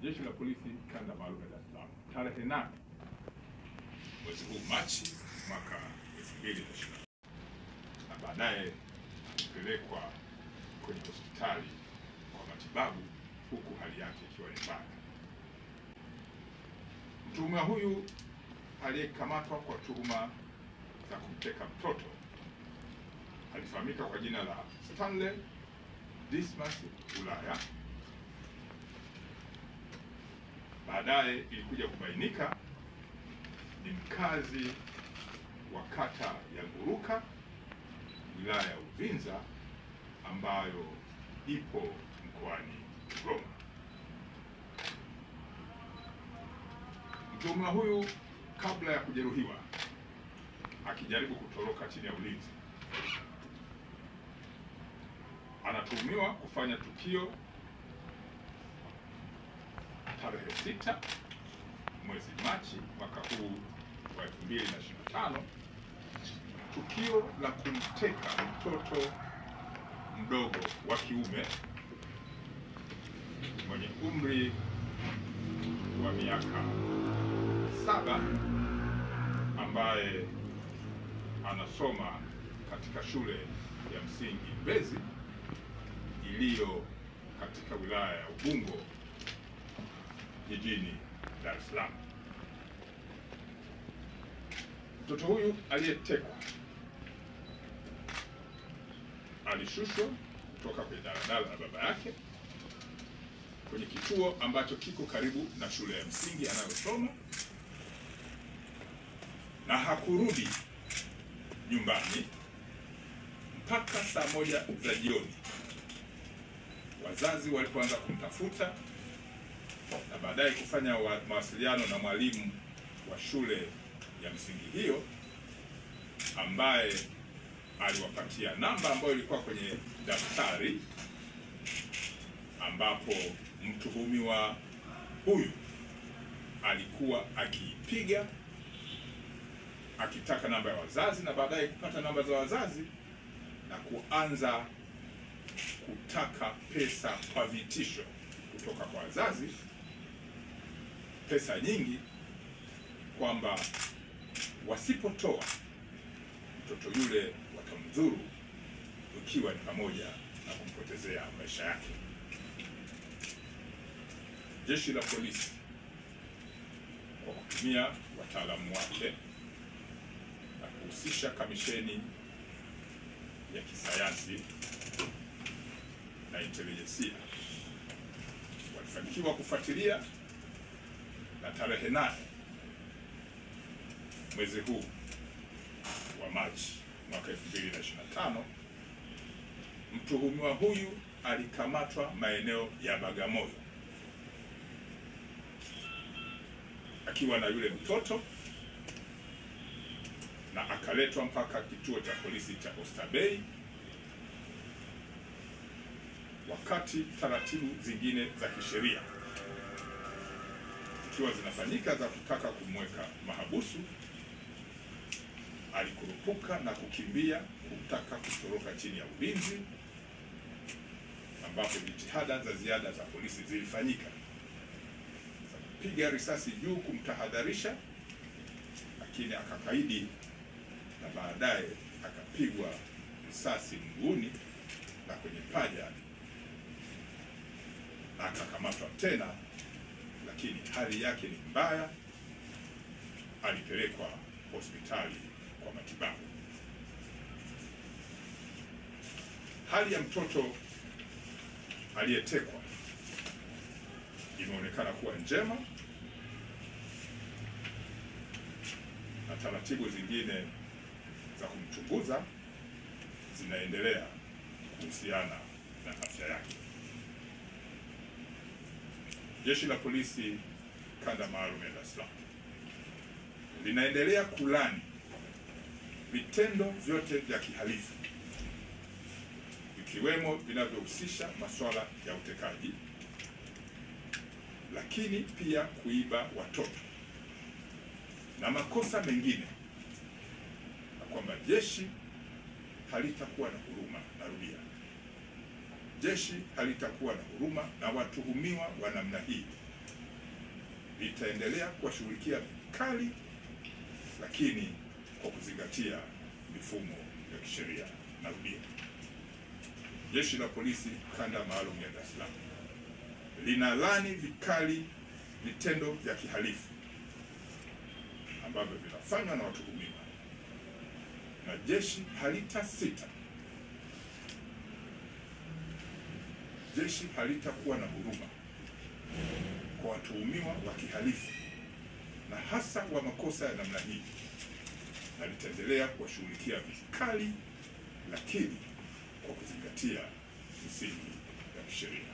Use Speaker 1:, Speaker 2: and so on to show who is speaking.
Speaker 1: Jeshi la Polisi Kanda Maalum ya Dar es Salaam tarehe 8 mwezi huu Machi mwaka 2020 na baadaye kupelekwa kwenye hospitali kwa matibabu huku hali yake ikiwa ni mbaya. Mtuhumiwa huyu aliyekamatwa kwa tuhuma za kumteka mtoto alifahamika kwa jina la Stanley Dismas Ulaya. Baadaye ilikuja kubainika ni mkazi wa kata ya Nguruka, wilaya ya Uvinza, ambayo ipo mkoani Roma. Mtuhumiwa huyu kabla ya kujeruhiwa akijaribu kutoroka chini ya ulinzi, anatuhumiwa kufanya tukio tarehe 6 mwezi Machi mwaka huu wa 2025, tukio la kumteka mtoto mdogo wa kiume mwenye umri wa miaka 7 ambaye anasoma katika shule ya msingi Mbezi iliyo katika wilaya ya Ubungo jijini Dar es Salaam. Mtoto huyu aliyetekwa alishushwa kutoka kwenye daladala la baba yake kwenye kituo ambacho kiko karibu na shule ya msingi anayosoma, na hakurudi nyumbani mpaka saa 1 za jioni wazazi walipoanza kumtafuta na baadaye kufanya mawasiliano na mwalimu wa shule ya msingi hiyo ambaye aliwapatia namba ambayo ilikuwa kwenye daftari, ambapo mtuhumiwa huyu alikuwa akiipiga akitaka namba ya wazazi na baadaye kupata namba za wazazi na kuanza kutaka pesa kwa vitisho kutoka kwa wazazi, pesa nyingi, kwamba wasipotoa mtoto yule watamdhuru, ikiwa ni pamoja na kumpotezea maisha yake. Jeshi la Polisi kwa kutumia wataalamu wake na kuhusisha kamisheni ya kisayansi na intelijensia walifanikiwa kufuatilia, na tarehe 8 mwezi huu wa Machi mwaka 2025 mtuhumiwa huyu alikamatwa maeneo ya Bagamoyo akiwa na yule mtoto na akaletwa mpaka kituo cha polisi cha Oysterbay, wakati taratibu zingine za kisheria zikiwa zinafanyika za kutaka kumweka mahabusu, alikurupuka na kukimbia kutaka kutoroka chini ya ulinzi, ambapo jitihada za ziada za polisi zilifanyika za kupiga risasi juu kumtahadharisha, lakini akakaidi na baadaye akapigwa risasi mguuni na kwenye paja na akakamatwa tena, lakini hali yake ni mbaya, alipelekwa hospitali kwa matibabu. Hali ya mtoto aliyetekwa imeonekana kuwa njema na taratibu zingine za kumchunguza zinaendelea kuhusiana na afya yake. Jeshi la Polisi Kanda Maalum ya Dar es Salaam linaendelea kulani vitendo vyote vya kihalifu vikiwemo vinavyohusisha masuala ya utekaji, lakini pia kuiba watoto na makosa mengine, na kwamba jeshi halitakuwa na huruma. Narudia, jeshi halitakuwa na huruma na watuhumiwa wa namna hii litaendelea kuwashughulikia vikali, lakini kwa kuzingatia mifumo ya kisheria. Narudia, Jeshi la Polisi Kanda Maalum ya Dar es Salaam linalaani vikali vitendo vya kihalifu ambavyo vinafanywa na watuhumiwa, na jeshi halitasita, jeshi halitakuwa na huruma kwa watuhumiwa wa kihalifu na hasa wa makosa ya namna hii, na litaendelea kuwashughulikia vikali, lakini kwa kuzingatia misingi ya kisheria.